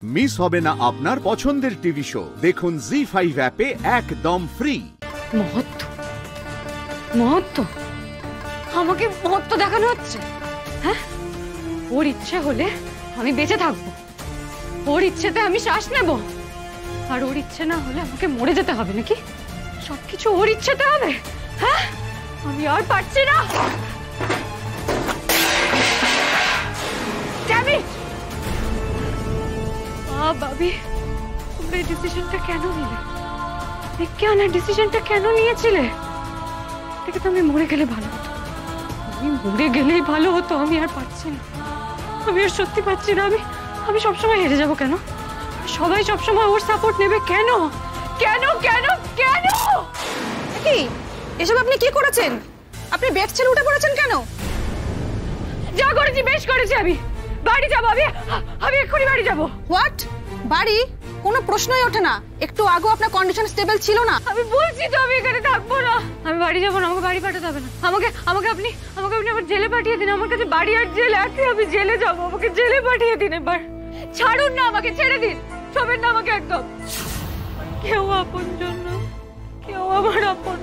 Miss হবে না আপনার পছন্দের টিভি শো। দেখুন জি5 অ্যাপে একদম ফ্রি। মহত্ব মহত্ব আমাকে মহত্ব দেখানো হচ্ছে। হ্যাঁ, ওর ইচ্ছে হলে আমি বেঁচে থাকবো, ওর ইচ্ছেতে আমি শ্বাস নেব, আর ওর ইচ্ছে না হলে আমাকে মরে যেতে হবে নাকি? সবকিছু ওর ইচ্ছেতে হবে? হ্যাঁ, আমি আর পারছি না। ভাবি, তোমরা এই ডিসিশনটা কেন নিলে? আনার ডিসিশনটা কেন নিয়েছিলে? এটাকে তো আমি মরে গেলে ভালো হতো, আমি মরে গেলেই ভালো হতো। আমি আর পারছি না, আমি আর সত্যি পাচ্ছি না। আমি সবসময় হেরে যাবো কেন? সবাই সবসময় ওর সাপোর্ট নেবে কেন? কেন কেন কেন? কি এসব আপনি কি করেছেন? আপনি বেড ছেড়ে উঠে পড়েছেন কেন? যা করেছি বেশ করেছি। আমি বাড়ি যাবো, আমি এক্ষুনি বাড়ি যাবো। হোয়াট? বাড়ি? কোনো প্রশ্নই ওঠে না। একটু আগে আপনার কন্ডিশন স্টেবল ছিল না। আমি বলছি তো আমি এখানে থাকবো না, আমি বাড়ি যাবো না। আমাকে বাড়ি পাঠাতে হবে না। আমাকে আপনি আমার জেলে পাঠিয়ে দিন। আমার কাছে বাড়ি আর জেল একই, আমি জেলে যাবো। আমাকে জেলে পাঠিয়ে দিন এবার। ছাড়ুন না, আমাকে ছেড়ে দিন। ছবেন না আমাকে একদম। কেউ আপন জন্য, কেউ আমার আপন।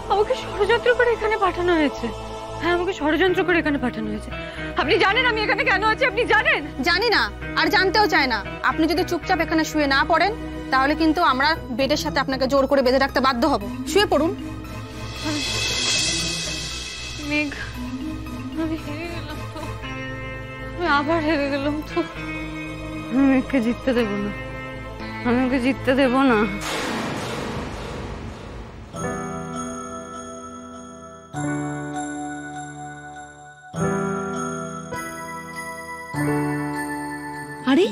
আমাকে ষড়যন্ত্র করে এখানে পাঠানো হয়েছে। হ্যাঁ, আমাকে ষড়যন্ত্র করে এখানে পাঠানো হয়েছে। আপনি জানেন আমি এখানে কেন আছি? আপনি জানেন? জানি না, আর জানতেও চাই না। আপনি যদি চুপচাপ এখানে শুয়ে না পড়েন, তাহলে কিন্তু আমরা বেডের সাথে আপনাকে জোর করে বেঁধে রাখতে বাধ্য হব। শুয়ে পড়ুন। মেঘ, আমি হেরে গেলাম তো, আমি আবার হেরে গেলাম তো। আমি মেঘকে জিততে দেবো না, আমি ওকে জিততে দেবো না। আরে,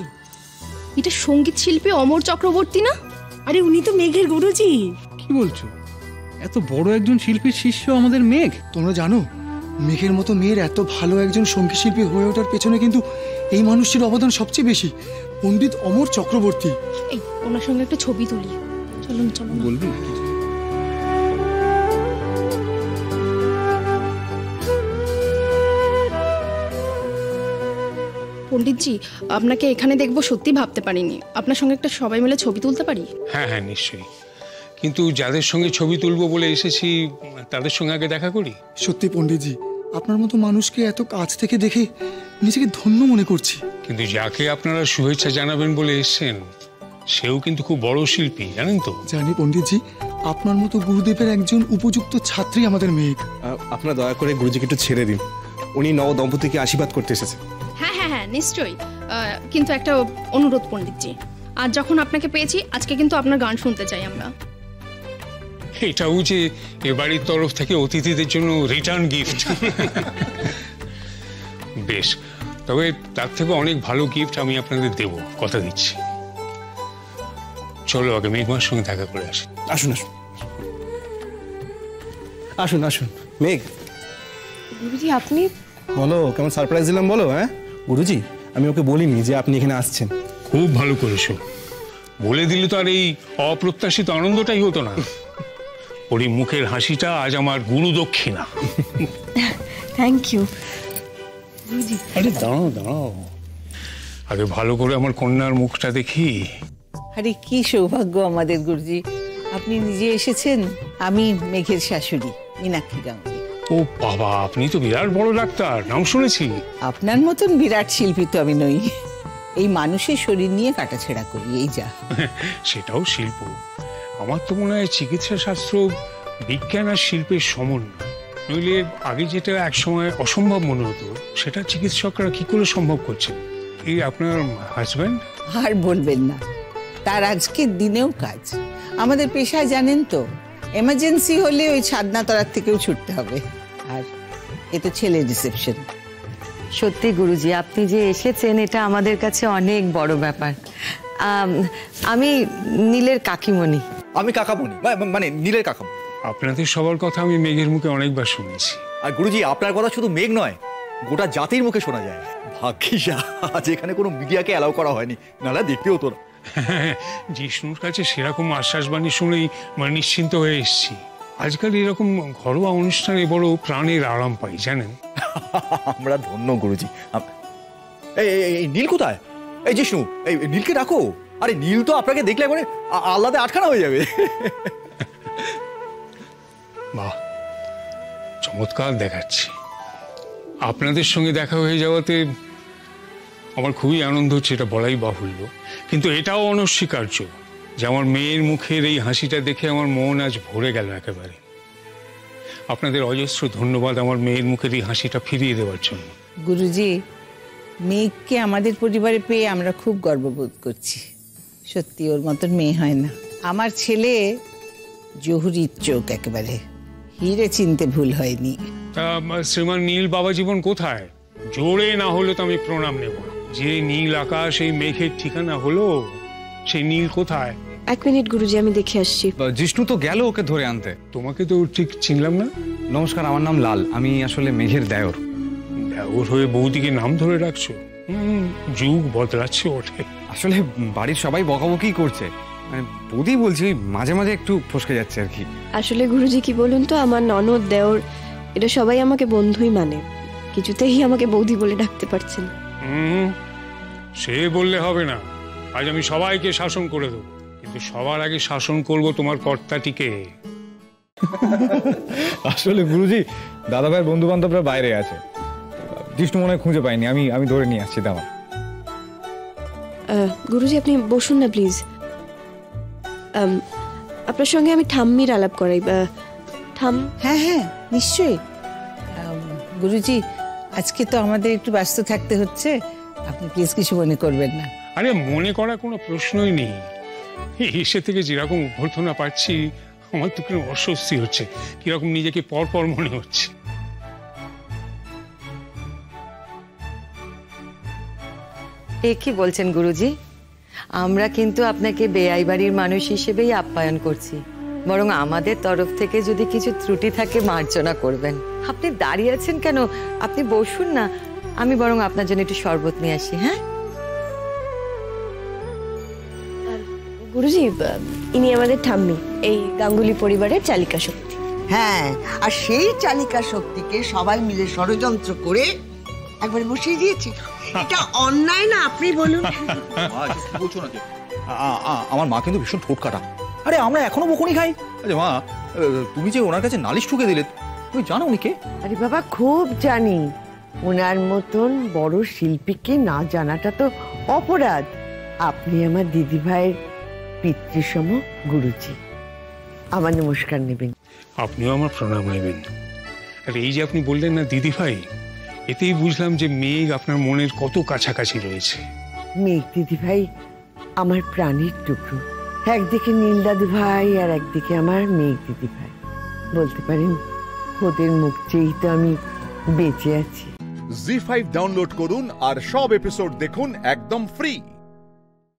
এটা সঙ্গীত শিল্পী অমর চক্রবর্তী না? আরে উনি তো মেঘের গুরুজি। কি বলছো? এত বড় একজন শিল্পীর শিষ্য আমাদের মেঘ। তোমরা জানো মেঘের মতো মেয়ের এত ভালো একজন সঙ্গীত শিল্পী হয়ে ওঠার পেছনে কিন্তু এই মানুষটির অবদান সবচেয়ে বেশি, পণ্ডিত অমর চক্রবর্তী। এই, ওনার সঙ্গে একটা ছবি তুলি। চলুন চলুন। বলবি? পণ্ডিতজি, আপনাকে এখানে দেখবো সত্যি ভাবতে পারিনি। আপনার সঙ্গে একটা সবাই মিলে ছবি তুলতে পারি? হ্যাঁ হ্যাঁ, নিশ্চয়ই। কিন্তু যাদের সঙ্গে ছবি তুলবো বলে এসেছি তাদের সঙ্গে আগে দেখা করি। সত্যি পণ্ডিতজি, আপনার মতো মানুষকে এত কাছ থেকে দেখে নিজেকে ধন্য মনে করছি। কিন্তু যাকে আপনারা শুভেচ্ছা জানাবেন বলে এসেছেন সেও কিন্তু খুব বড় শিল্পী, জানেন তো? জানি পণ্ডিতজি, আপনার মতো গুরুদেবের একজন উপযুক্ত ছাত্রী আমাদের মেঘ। আপনারা দয়া করে গুরুজিকে একটু ছেড়ে দিন, উনি নব দম্পতিকে আশীর্বাদ করতে এসেছে। হ্যাঁ হ্যাঁ হ্যাঁ, নিশ্চয়ই। কিন্তু একটা অনুরোধ পণ্ডিতজি, আজ যখন আপনাকে পেয়েছি, আজকে কিন্তু আপনার গান শুনতে চাই আমরা। এটাও যে এ বাড়ির তরফ থেকে অতিথিদের জন্য রিটার্ন গিফট। বেশ, তবে তার থেকে অনেক ভালো গিফট আমি আপনাদের দেব, কথা দিচ্ছি। চলো আগে মেঘমার সঙ্গে দেখা করে আসি। আসুন আসুন আসুন আসুন। মেঘ, গুরুজি আপনি? বলো কেমন সারপ্রাইজ দিলাম বলো। হ্যাঁ গুরুজি, আমি ওকে বলিনি যে আপনি এখানে আসছেন। খুব ভালো করেছো, বলে দিলে তো আর এই অপ্রত্যাশিত আনন্দটাই হতো না। ওর এই মুখের হাসিটা আজ আমার গুরু দক্ষিণা। Thank you. আরে দাঁড়াও দাঁড়াও, আগে ভালো করে আমার কন্যার মুখটা দেখি। আরে কি সৌভাগ্য আমাদের গুরুজি, আপনি নিজে এসেছেন। আমি মেঘের শাশুড়ি মীনাক্ষী গাঙ্গুলি। ও বাবা, আপনি তো বিরাট বড় ডাক্তার, নাম শুনেছি। আপনার মতন বিরাট শিল্পী তো আমি নই, এই মানুষের শরীর নিয়ে কাটাছেড়া করি, এই যা। সেটাও শিল্প। আমার তো মনে হয় চিকিৎসা শাস্ত্র বিজ্ঞান আর শিল্পের সমন্বয়। নইলে আগে যেটা একসময় অসম্ভব মনে হতো, সেটা চিকিৎসকরা কি করে সম্ভব করছে। এই আপনার হাজব্যান্ড? আর বলবেন না, তার আজকের দিনেও কাজ। আমাদের পেশায় জানেন তো, এমার্জেন্সি হলে ওই ছাদনাতলার থেকেও ছুটতে হবে। আর এ তো ছেলের রিসেপশন। সত্যি গুরুজি, আপনি যে এসেছেন এটা আমাদের কাছে অনেক বড় ব্যাপার। আমি নীলের কাকিমণি। আমি কাকামণি, মানে নীলের কাকামণি। আপনাদের সবার কথা আমি মেঘের মুখে অনেকবার শুনেছি। আর গুরুজি, আপনার কথা শুধু মেঘ নয়, গোটা জাতির মুখে শোনা যায়। ভাগ্যিস আজ এখানে কোনো মিডিয়াকে অ্যালাউ করা হয়নি, নাহলে দেখতে হতো না। জিষ্ণুর কাছে সেরকম আশ্বাসবাণী শুনেই মানে নিশ্চিন্ত হয়ে এসেছি। আজকাল এরকম ঘরোয়া অনুষ্ঠানে বড় প্রাণের আরাম পাই, জানেন। আমরা ধন্য গুরুজি। এই নীল কোথায়? এই জিষ্ণু, এই নীলকে রাখো। আরে নীল তো আপনাকে দেখলে একবারে আল্লাতে আটখানা হয়ে যাবে। বাহ, চমৎকার দেখাচ্ছি। আপনাদের সঙ্গে দেখা হয়ে যাওয়াতে আমার খুবই আনন্দ হচ্ছে, এটা বলাই বাহুল্য। কিন্তু এটাও অনস্বীকার্য যে আমার মেয়ের মুখের এই হাসিটা দেখে আমার মন আজ ভরে গেল একেবারে। আপনাদের অজস্র ধন্যবাদ আমার মেয়ের মুখের এই হাসিটা ফিরিয়ে দেওয়ার জন্য। গুরুজি, মেয়েকে আমাদের পরিবারে পেয়ে আমরা খুব গর্ববোধ করছি। সত্যি ওর মতন মেয়ে হয় না। আমার ছেলে জহুরির চোখ একেবারে, হিরে চিনতে ভুল হয়নি। শ্রীমান নীল বাবা জীবন কোথায়? জোরে না হলে তো আমি প্রণাম নেব। যে নীল আকাশ এই মেঘের ঠিকানা হলো, সেই নীল কোথায়? 1 মিনিট গুরুজি, আমি দেখে আসছি। জিষ্ণু তো গেল ওকে ধরে আনতে। তোমাকে তো ঠিক চিনলাম না। নমস্কার, আমার নাম লাল, আমি আসলে মেঘের দেওর। দেওর হয়ে বৌদিকে নাম ধরে রাখছো? যুগ বদলাচ্ছে ওঠে। আসলে বাড়ির সবাই বকাবকি করছে, মানে বৌদি বলছি মাঝে মাঝে একটু ফসকে যাচ্ছে আর কি। আসলে গুরুজি কি বলুন তো, আমার ননদ দেওর এটা সবাই আমাকে বন্ধুই মানে, কিছুতেই আমাকে বৌদি বলে ডাকতে পারছেন। সে বললে হবে না। আজ আমি সবাইকে শাসন করে দেবো, কিন্তু সবার আগে শাসন করব তোমার কর্তাটিকে। আসলে গুরুজি, দাদা ভাইয়ের বন্ধু বান্ধবরা বাইরে আছে, জিষ্ণু মনে হয় খুঁজে পাইনি, আমি ধরে নিয়ে আসছি। দাঁড়া গুরুজি, আপনি বসুন না প্লিজ। আপনার সঙ্গে আমি ঠাম্মির আলাপ করাই। হ্যাঁ হ্যাঁ, নিশ্চয়ই। গুরুজি, আজকে তো আমাদের একটু ব্যস্ত থাকতে হচ্ছে, আপনি প্লিজ কিছু মনে করবেন না। আরে মনে করা কোনো প্রশ্নই নেই। এসে থেকে যেরকম অভ্যর্থনা পাচ্ছি, আমার তো কিরকম অস্বস্তি হচ্ছে, কিরকম নিজেকে পরপর মনে হচ্ছে। এ কি বলছেন গুরুজি? আমরা কিন্তু আপনাকে বেআই বাড়ির মানুষ হিসেবেই আপ্যায়ন করছি, বরং আমাদের তরফ থেকে যদি কিছু ত্রুটি থাকে মার্জনা করবেন। আপনি দাঁড়িয়ে আছেন কেন? আপনি বসুন না, আমি বরং আপনার জন্য একটু শরবত নিয়ে আসি। হ্যাঁ গুরুজি, ইনি আমাদের ঠাম্মি, এই গাঙ্গুলি পরিবারের চালিকা শক্তি। হ্যাঁ, আর সেই চালিকা শক্তিকে সবাই মিলে ষড়যন্ত্র করে একবার বসিয়ে দিয়েছি। এটা অন্যায় না, আপনি বলুন। বলছো না, আমার মা কিন্তু ভীষণ ঠোঁটকাটা। আরে আমরা এখনো বকুনি খাই। আরে মা, তুমি যে ওনার কাছে নালিশ ঠুকে দিলে, তুমি জানো উনি কে? আরে বাবা, খুব জানি। ওনার মতন বড় শিল্পীকে না জানাটা তো অপরাধ। আপনি আমার দিদি ভাইয়ের পিতৃসম গুরুজি, আমার নমস্কার নেবেন। আপনিও আমার প্রণাম নেবেন। আর এই যে আপনি বললেন না দিদি ভাই, এতেই বুঝলাম যে মেঘ আপনার মনের কত কাছাকাছি রয়েছে। মেঘ দিদি ভাই আমার প্রাণীর টুকরো। একদিকে নীল দাদু ভাই আর একদিকে আমার মেঘ দিদি ভাই। বলতে পারেন ওদের মুখ চেয়েই তো আমি বেঁচে আছি। জি5 ডাউনলোড করুন আর সব এপিসোড দেখুন একদম ফ্রি।